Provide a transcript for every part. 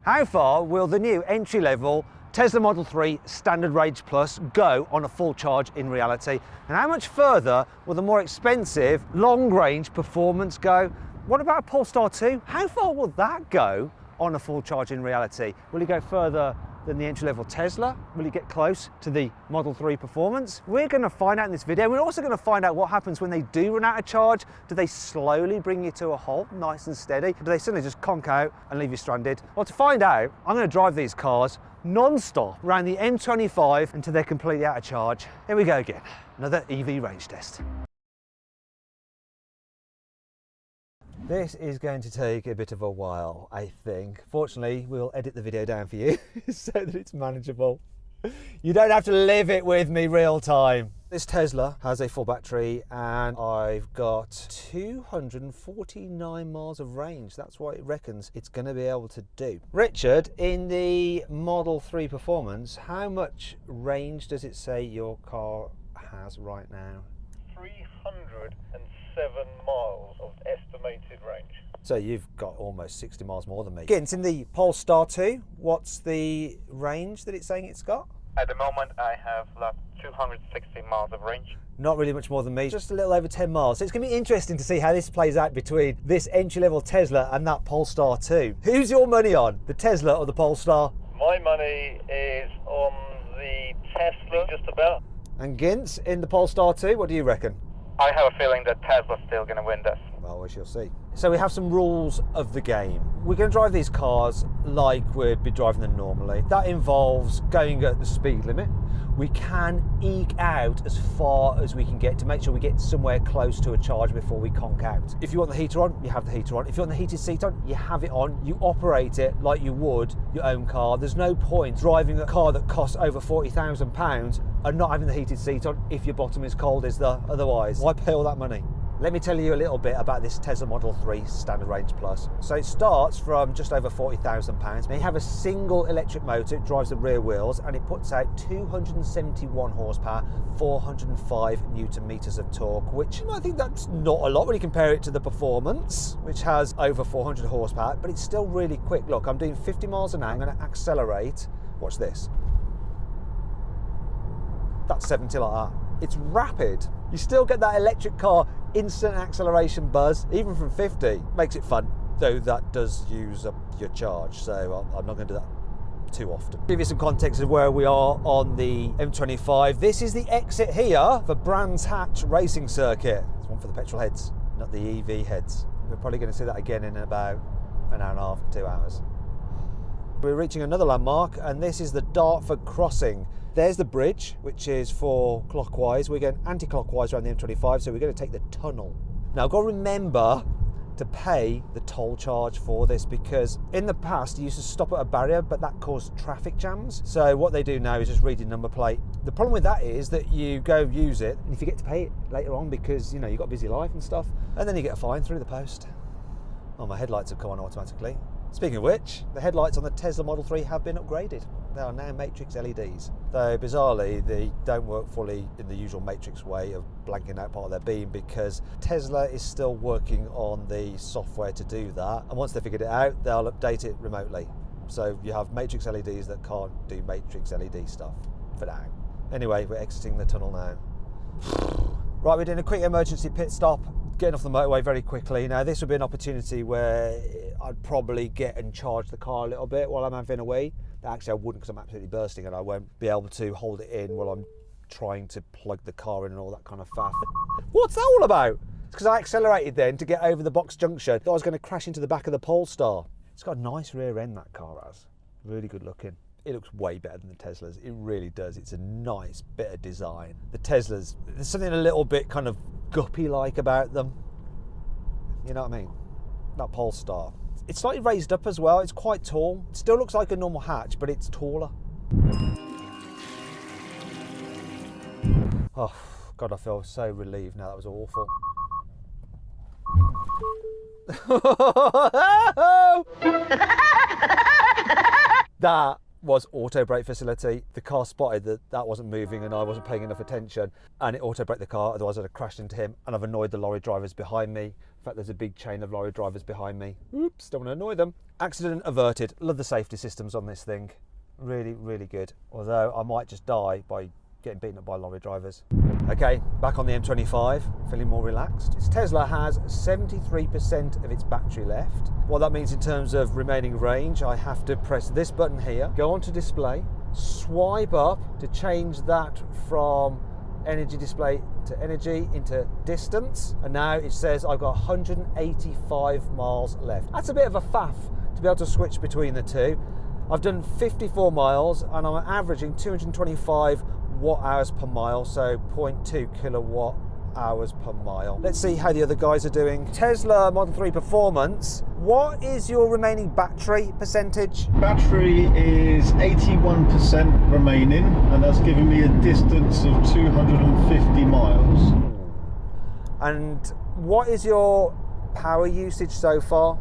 How far will the new entry-level Tesla Model 3 Standard Range Plus go on a full charge in reality? And how much further will the more expensive long-range performance go? What about a Polestar 2? How far will that go on a full charge in reality? Will it go further than the entry-level Tesla? Will it get close to the Model 3 performance? We're going to find out in this video. We're also going to find out what happens when they do run out of charge. Do they slowly bring you to a halt, nice and steady? Or do they suddenly just conk out and leave you stranded? Well, to find out, I'm going to drive these cars non-stop around the M25 until they're completely out of charge. Here we go again, another EV range test. This is going to take a bit of a while, I think. Fortunately, we'll edit the video down for you so that it's manageable. You don't have to live it with me real time. This Tesla has a full battery and I've got 249 miles of range. That's what it reckons it's going to be able to do. Richard, in the Model 3 Performance, how much range does it say your car has right now? 307 miles of estimated range. So you've got almost 60 miles more than me. Again, it's in the Polestar 2. What's the range that it's saying it's got? At the moment I have left 260 miles of range. Not really much more than me, just a little over 10 miles. So it's going to be interesting to see how this plays out between this entry-level Tesla and that Polestar 2. Who's your money on, the Tesla or the Polestar? My money is on the Tesla, just about. And Gintz, in the Polestar 2, what do you reckon? I have a feeling that Tesla's still going to win this. Well, we shall see. So we have some rules of the game. We're going to drive these cars like we'd be driving them normally. That involves going at the speed limit. We can eke out as far as we can get to make sure we get somewhere close to a charge before we conk out. If you want the heater on, you have the heater on. If you want the heated seat on, you have it on. You operate it like you would your own car. There's no point driving a car that costs over £40,000 and not having the heated seat on if your bottom is cold as the otherwise. Why pay all that money? Let me tell you a little bit about this Tesla Model 3 Standard Range Plus. So it starts from just over £40,000. They have a single electric motor, it drives the rear wheels, and it puts out 271 horsepower, 405 newton meters of torque, which I think that's not a lot when you compare it to the Performance, which has over 400 horsepower, but it's still really quick. Look, I'm doing 50 miles an hour, I'm going to accelerate. Watch this. That's 70 like that. It's rapid. You still get that electric car instant acceleration buzz, even from 50. Makes it fun, though that does use up your charge, so I'm not going to do that too often. Give you some context of where we are on the M25. This is the exit here for Brands Hatch Racing Circuit. It's one for the petrol heads, not the EV heads. We're probably going to see that again in about an hour and a half, 2 hours. We're reaching another landmark, and this is the Dartford Crossing. There's the bridge, which is for clockwise. We're going anti-clockwise around the M25, so we're going to take the tunnel. Now, I've got to remember to pay the toll charge for this, because in the past you used to stop at a barrier, but that caused traffic jams. So what they do now is just read your number plate. The problem with that is that you go use it, and you forget to pay it later on because, you know, you've got a busy life and stuff, and then you get a fine through the post. Oh, my headlights have come on automatically. Speaking of which, the headlights on the Tesla Model 3 have been upgraded. They are now matrix LEDs. Though bizarrely, they don't work fully in the usual matrix way of blanking out part of their beam, because Tesla is still working on the software to do that. And once they figured it out, they'll update it remotely. So you have matrix LEDs that can't do matrix LED stuff for now. Anyway, we're exiting the tunnel now. Right, we're doing a quick emergency pit stop, getting off the motorway very quickly. Now, this would be an opportunity where I'd probably get and charge the car a little bit while I'm having a wee. Actually, I wouldn't, because I'm absolutely bursting and I won't be able to hold it in while I'm trying to plug the car in and all that kind of faff. What's that all about? It's because I accelerated then to get over the box junction. I thought I was going to crash into the back of the Polestar. It's got a nice rear end, that car has. Really good looking. It looks way better than the Teslas. It really does. It's a nice bit of design. The Teslas, there's something a little bit kind of guppy-like about them. You know what I mean? That Polestar. It's slightly raised up as well. It's quite tall. It still looks like a normal hatch, but it's taller. Oh, God, I feel so relieved now. That was awful. That was auto brake facility. The car spotted that wasn't moving and I wasn't paying enough attention, and it auto braked the car, otherwise I'd have crashed into him, and I've annoyed the lorry drivers behind me. In fact, there's a big chain of lorry drivers behind me. Oops, don't want to annoy them. Accident averted. Love the safety systems on this thing. Really, really good. Although I might just die by getting beaten up by lorry drivers. Okay, back on the M25, feeling more relaxed. This Tesla has 73% of its battery left. What that means in terms of remaining range, I have to press this button here, go onto display, swipe up to change that from energy display to energy into distance, and now it says I've got 185 miles left. That's a bit of a faff to be able to switch between the two. I've done 54 miles and I'm averaging 225 watt hours per mile, so 0.2 kilowatt hours per mile. Let's see how the other guys are doing. Tesla Model 3 Performance, what is your remaining battery percentage? Battery is 81% remaining, and that's giving me a distance of 250 miles. And what is your power usage so far?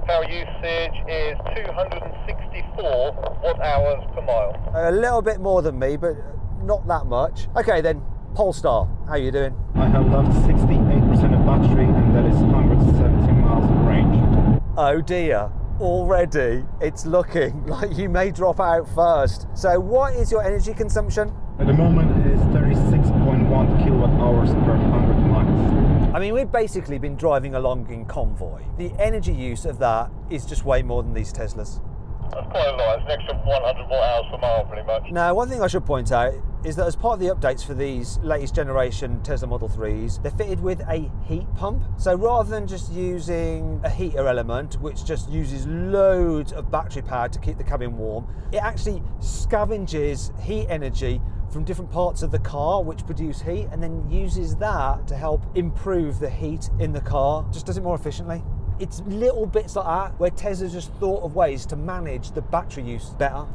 Power usage is 264 watt hours per mile. A little bit more than me, but not that much. Okay then, Polestar, how are you doing? I have left 68% of battery, and that is 170 miles of range. Oh dear, already it's looking like you may drop out first. So what is your energy consumption? At the moment it is 36.1 kilowatt hours per 100 miles. I mean, we've basically been driving along in convoy. The energy use of that is just way more than these Teslas. That's quite a lot. It's an extra 100 watt hours per mile, pretty much. Now, one thing I should point out is that as part of the updates for these latest generation Tesla Model 3s, they're fitted with a heat pump. So rather than just using a heater element, which just uses loads of battery power to keep the cabin warm, it actually scavenges heat energy from different parts of the car which produce heat, and then uses that to help improve the heat in the car. Just does it more efficiently. It's little bits like that where Tesla's just thought of ways to manage the battery use better.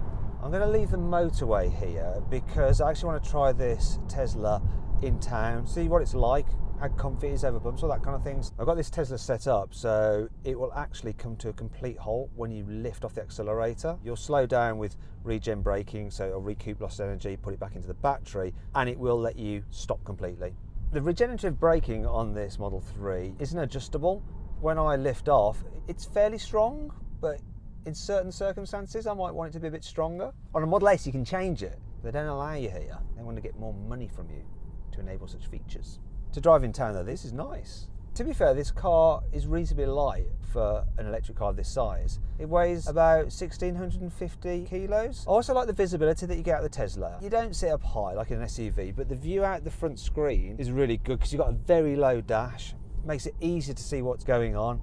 I'm going to leave the motorway here because I actually want to try this Tesla in town, see what it's like, how comfy it is over bumps, all that kind of things. I've got this Tesla set up so it will actually come to a complete halt when you lift off the accelerator. You'll slow down with regen braking, so it'll recoup lost energy, put it back into the battery, and it will let you stop completely. The regenerative braking on this Model 3 isn't adjustable. When I lift off, it's fairly strong, but in certain circumstances I might want it to be a bit stronger. On a Model S you can change it. They don't allow you here. They want to get more money from you to enable such features. To drive in town though, this is nice. To be fair, this car is reasonably light for an electric car of this size. It weighs about 1,650 kilos. I also like the visibility that you get out of the Tesla. You don't sit up high like in an SUV, but the view out the front screen is really good because you've got a very low dash. Makes it easier to see what's going on.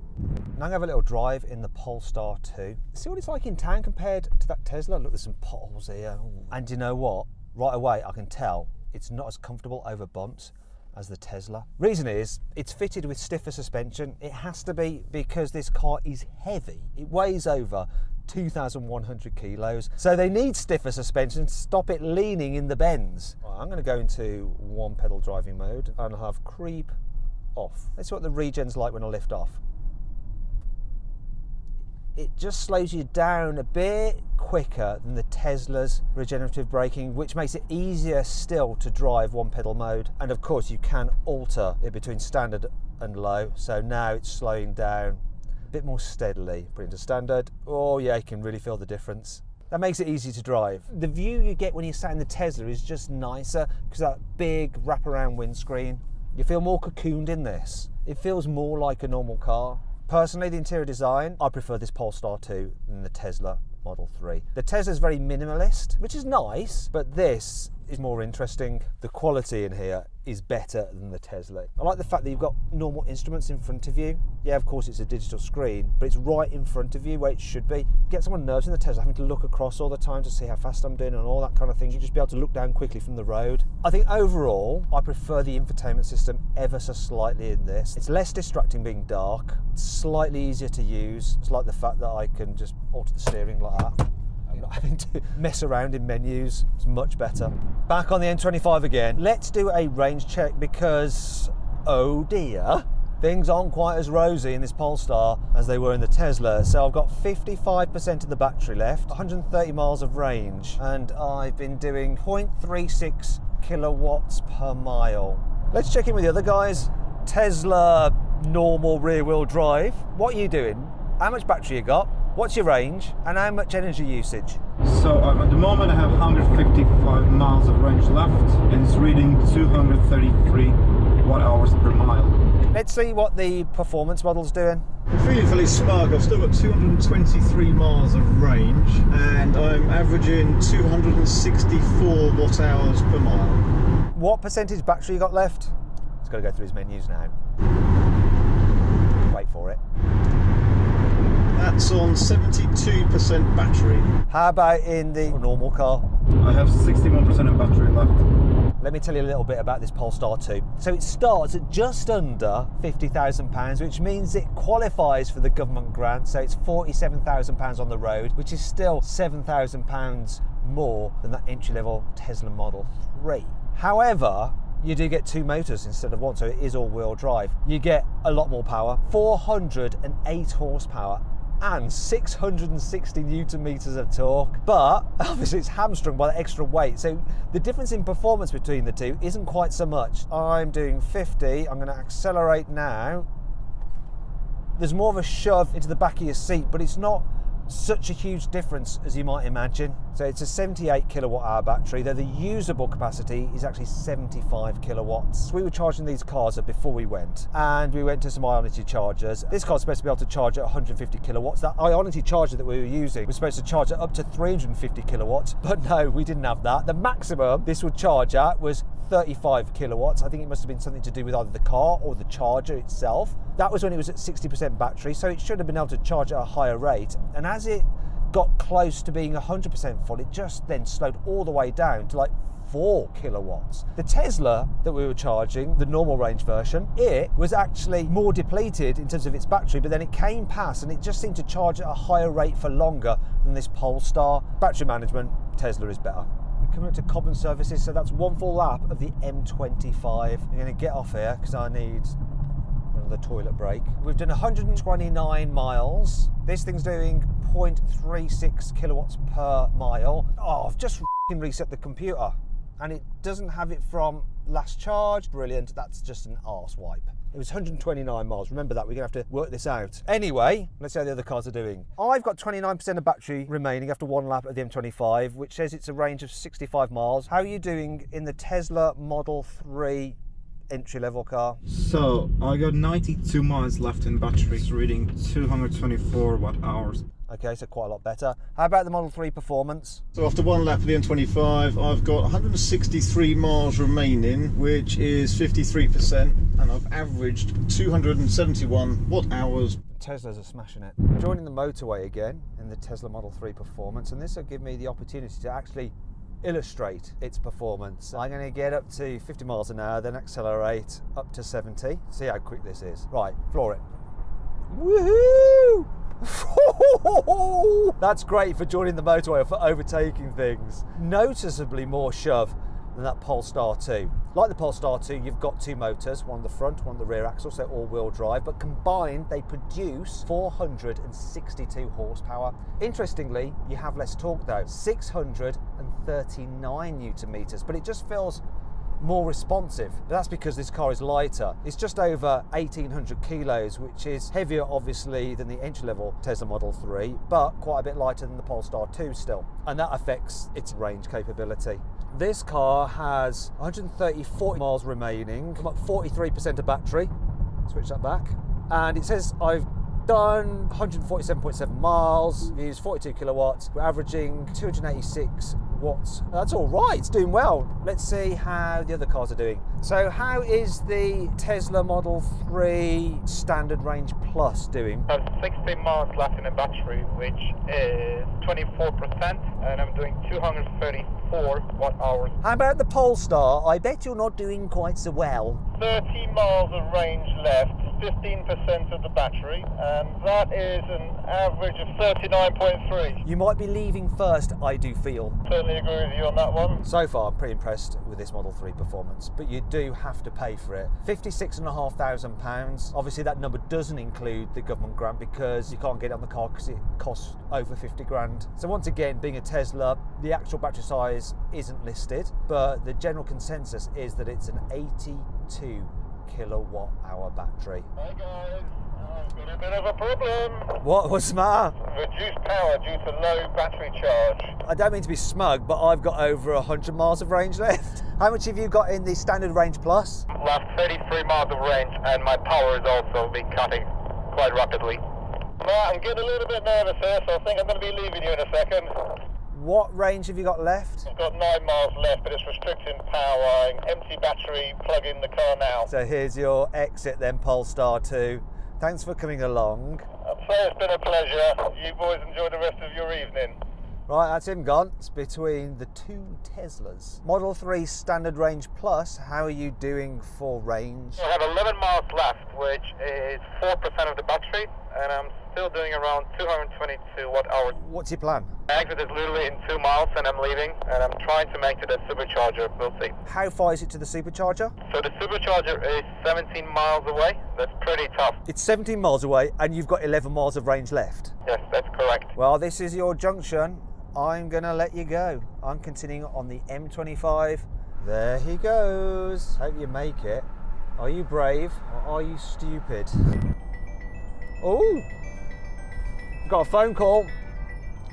Now I'm going to have a little drive in the Polestar 2. See what it's like in town compared to that Tesla. Look, there's some potholes here. And you know what? Right away I can tell it's not as comfortable over bumps as the Tesla. Reason is, it's fitted with stiffer suspension. It has to be because this car is heavy. It weighs over 2,100 kilos. So they need stiffer suspension to stop it leaning in the bends. Right, I'm going to go into one pedal driving mode and I'll have creep off. Let's see what the regen's like when I lift off. It just slows you down a bit quicker than the Tesla's regenerative braking, which makes it easier still to drive one pedal mode. And of course you can alter it between standard and low. So now it's slowing down a bit more steadily. Put it into standard. Oh yeah, you can really feel the difference. That makes it easy to drive. The view you get when you're sat in the Tesla is just nicer because of that big wraparound windscreen. You feel more cocooned in this. It feels more like a normal car. Personally, the interior design, I prefer this Polestar 2 than the Tesla Model 3. The Tesla's very minimalist, which is nice, but this is more interesting. The quality in here is better than the Tesla. I like the fact that you've got normal instruments in front of you. Yeah, of course it's a digital screen, but it's right in front of you where it should be. Get someone nerves in the Tesla having to look across all the time to see how fast I'm doing and all that kind of thing. You just be able to look down quickly from the road. I think overall, I prefer the infotainment system ever so slightly in this. It's less distracting being dark. It's slightly easier to use. It's like the fact that I can just alter the steering like that. I'm not having to mess around in menus. It's much better. Back on the M25 again. Let's do a range check because, oh dear, things aren't quite as rosy in this Polestar as they were in the Tesla. So I've got 55% of the battery left, 130 miles of range, and I've been doing 0.36 kilowatts per mile. Let's check in with the other guys. Tesla normal rear wheel drive. What are you doing? How much battery you got? What's your range? And how much energy usage? So at the moment I have 155 miles of range left and it's reading 233 watt hours per mile. Let's see what the performance model's doing. I'm feeling fairly smug. I've still got 223 miles of range and I'm averaging 264 watt hours per mile. What percentage battery you got left? It's got to go through his menus now. Wait for it. That's on 72% battery. How about in the normal car? I have 61% of battery left. Let me tell you a little bit about this Polestar 2. So it starts at just under £50,000, which means it qualifies for the government grant. So it's £47,000 on the road, which is still £7,000 more than that entry-level Tesla Model 3. However, you do get two motors instead of one, so it is all-wheel drive. You get a lot more power, 408 horsepower and 660 newton meters of torque, but obviously it's hamstrung by the extra weight, so the difference in performance between the two isn't quite so much. I'm doing 50, I'm going to accelerate now. There's more of a shove into the back of your seat, but it's not such a huge difference as you might imagine. So it's a 78 kilowatt hour battery, though the usable capacity is actually 75 kilowatts. We were charging these cars up before we went, and we went to some Ionity chargers. This car's supposed to be able to charge at 150 kilowatts. That Ionity charger that we were using was supposed to charge at up to 350 kilowatts, but no, we didn't have that. The maximum this would charge at was 35 kilowatts. I think it must have been something to do with either the car or the charger itself. That was when it was at 60% battery, so it should have been able to charge at a higher rate. And as it got close to being 100% full, it just then slowed all the way down to like 4 kilowatts. The Tesla that we were charging, the normal range version, it was actually more depleted in terms of its battery, but then it came past and it just seemed to charge at a higher rate for longer than this Polestar. Battery management, Tesla is better. We're coming up to Cobham services, so that's one full lap of the M25. I'm going to get off here because I need another toilet break. We've done 129 miles. This thing's doing 0.36 kilowatts per mile. Oh, I've just reset the computer and it doesn't have it from last charge. Brilliant, that's just an arse wipe. It was 129 miles. Remember that, we're going to have to work this out. Anyway, let's see how the other cars are doing. I've got 29% of battery remaining after one lap of the M25, which says it's a range of 65 miles. How are you doing in the Tesla Model 3 entry-level car? So I got 92 miles left in battery, it's reading 224 watt hours. Okay, so quite a lot better. How about the Model 3 performance? So after one lap of the M25, I've got 163 miles remaining, which is 53%, and I've averaged 271 watt hours. Teslas are smashing it. Joining the motorway again in the Tesla Model 3 performance, and this will give me the opportunity to actually illustrate its performance. I'm going to get up to 50 miles an hour, then accelerate up to 70. See how quick this is. Right, floor it. Woohoo! That's great for joining the motorway or for overtaking things. Noticeably more shove than that Polestar 2. Like the Polestar 2, you've got two motors, one on the front, one on the rear axle, so all-wheel drive, but combined they produce 462 horsepower. Interestingly, you have less torque though, 639 newton meters, but it just feels more responsive. That's because this car is lighter. It's just over 1,800 kilos, which is heavier obviously than the entry-level Tesla Model 3, but quite a bit lighter than the Polestar 2 still, and that affects its range capability. This car has 134 miles remaining, come up 43% of battery, switch that back, and it says I've done 147.7 miles, we use 42 kilowatts, we're averaging 286 watts. That's all right, it's doing well. Let's see how the other cars are doing. So how is the Tesla Model 3 Standard Range Plus doing? I have 60 miles left in the battery, which is 24%, and I'm doing 234 watt hours. How about the Polestar? I bet you're not doing quite so well. 30 miles of range left, 15% of the battery, and that is an average of 39.3. You might be leaving first, I do feel. Certainly agree with you on that one. So far, I'm pretty impressed with this Model 3 performance, but you do have to pay for it. £56,500. Obviously, that number doesn't include the government grant because you can't get it on the car because it costs over 50 grand. So once again, being a Tesla, the actual battery size isn't listed, but the general consensus is that it's an 82 kilowatt hour battery. Hey guys, I've got a bit of a problem. What's the matter? Reduced power due to low battery charge. I don't mean to be smug, but I've got over 100 miles of range left. How much have you got in the standard range plus? Last 33 miles of range, and my power is also be cutting quite rapidly. Well, I'm getting a little bit nervous here, so I think I'm going to be leaving you in a second. What range have you got left? I've got 9 miles left, but it's restricting power. Empty battery, plug in the car now. So here's your exit then, Polestar 2. Thanks for coming along. I'd say it's been a pleasure. You boys enjoy the rest of your evening. Right, that's him gone. It's between the two Teslas. Model 3 Standard Range Plus, how are you doing for range? I have 11 miles left, which is 4% of the battery, and I'm still doing around 222 watt hours. What's your plan? My exit is literally in 2 miles, and I'm leaving, and I'm trying to make it a supercharger. We'll see. How far is it to the supercharger? So the supercharger is 17 miles away. That's pretty tough. It's 17 miles away and you've got 11 miles of range left. Yes, that's correct. Well, this is your junction. I'm gonna let you go. I'm continuing on the M25. There he goes. Hope you make it. Are you brave or are you stupid? Oh, got a phone call.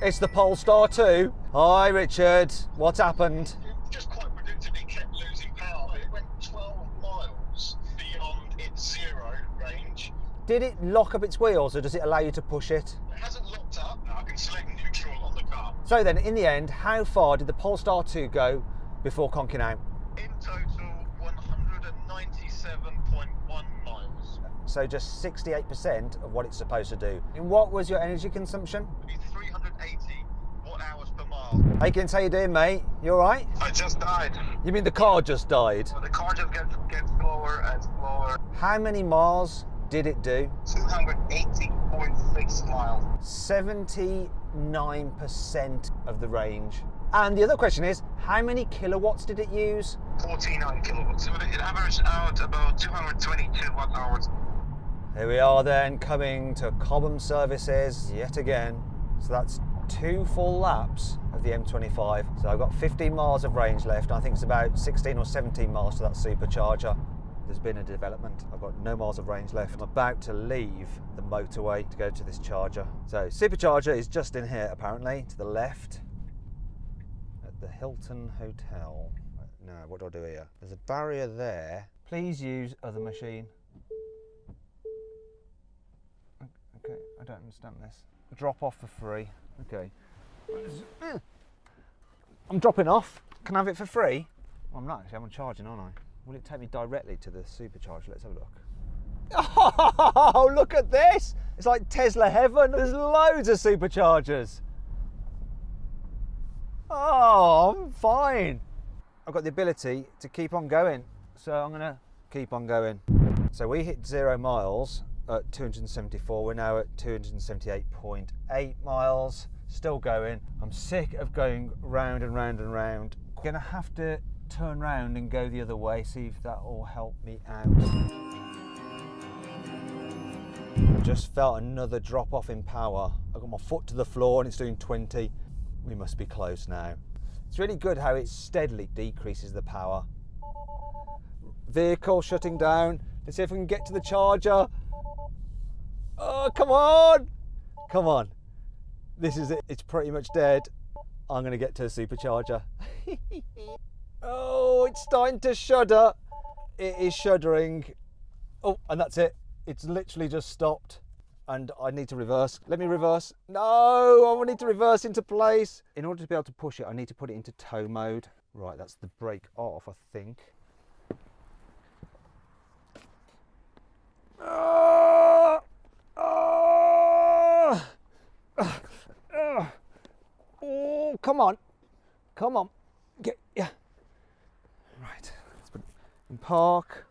It's the Polestar 2. Hi, Richard. What's happened? Just quite predictably kept losing power. It went 12 miles beyond its zero range. Did it lock up its wheels or does it allow you to push it? It hasn't locked up. I can select neutral on the car. So then, in the end, how far did the Polestar 2 go before conking out? In total, 197.1 miles. So just 68% of what it's supposed to do. And what was your energy consumption? It'd be 380 watt hours per mile. Hey, Gint, how you doing, mate? You all right? I just died. You mean the car just died? So the car just gets slower and slower. How many miles did it do? 280.6 miles. 79% of the range. And the other question is, how many kilowatts did it use? 49 kilowatts. So it averaged out about 222 watt hours. Here we are then, coming to Cobham services yet again. So that's 2 full laps of the M25. So I've got 15 miles of range left. I think it's about 16 or 17 miles to that supercharger. There's been a development. I've got no miles of range left. I'm about to leave the motorway to go to this charger. So supercharger is just in here apparently, to the left at the Hilton Hotel. No, what do I do here? There's a barrier there. Please use other machine. Okay, I don't understand this. Drop off for free. Okay. I'm dropping off. Can I have it for free? Well, I'm not actually, I'm on charging, aren't I? Will it take me directly to the supercharger? Let's have a look. Oh, look at this! It's like Tesla heaven. There's loads of superchargers. Oh, I'm fine. I've got the ability to keep on going, so I'm gonna keep on going. So we hit 0 miles at 274. We're now at 278.8 miles. Still going. I'm sick of going round and round and round. Gonna have to turn round and go the other way, see if that will help me out. Just felt another drop off in power. I got my foot to the floor and it's doing 20. We must be close now. It's really good how it steadily decreases the power. Vehicle shutting down. Let's see if we can get to the charger. Oh, come on! Come on. This is it. It's pretty much dead. I'm going to get to a supercharger. Oh, it's starting to shudder. It is shuddering. Oh, and that's it. It's literally just stopped. And I need to reverse. Let me reverse. No, I need to reverse into place. In order to be able to push it, I need to put it into tow mode. Right, that's the brake off, I think. Oh, come on. Come on. Get, yeah. Right, let's put it in park.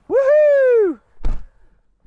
Woohoo!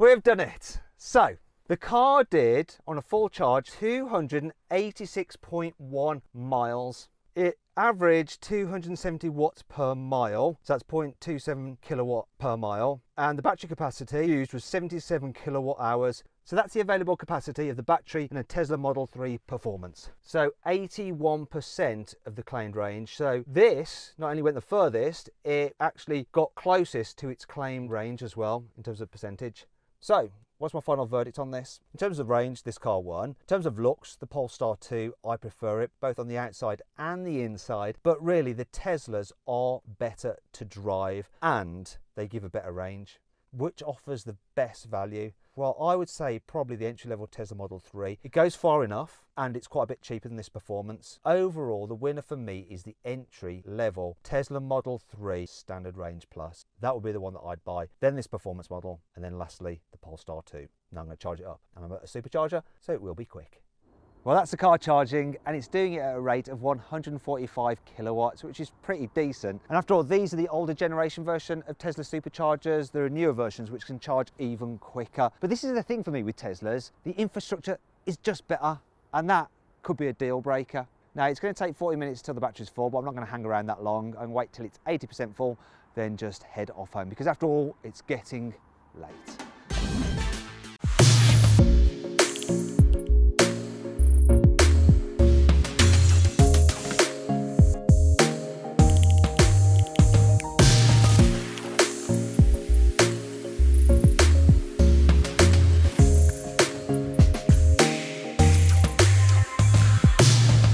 We've done it. So the car did, on a full charge, 286.1 miles. It averaged 270 watts per mile, so that's 0.27 kilowatt per mile. And the battery capacity used was 77 kilowatt hours. So that's the available capacity of the battery in a Tesla Model 3 Performance. So 81% of the claimed range. So this not only went the furthest, it actually got closest to its claimed range as well in terms of percentage. So what's my final verdict on this? In terms of range, this car won. In terms of looks, the Polestar 2, I prefer it, both on the outside and the inside. But really, the Teslas are better to drive and they give a better range. Which offers the best value? Well, I would say probably the entry-level Tesla Model 3. It goes far enough and it's quite a bit cheaper than this Performance. Overall, the winner for me is the entry-level Tesla Model 3 Standard Range Plus. That would be the one that I'd buy. Then this Performance model, and then lastly, the Polestar 2. Now I'm going to charge it up. And I'm at a supercharger, so it will be quick. Well, that's the car charging, and it's doing it at a rate of 145 kilowatts, which is pretty decent. And after all, these are the older generation version of Tesla superchargers. There are newer versions which can charge even quicker. But this is the thing for me with Teslas. The infrastructure is just better, and that could be a deal breaker. Now, it's going to take 40 minutes till the battery's full, but I'm not going to hang around that long and wait till it's 80% full, then just head off home, because after all, it's getting late.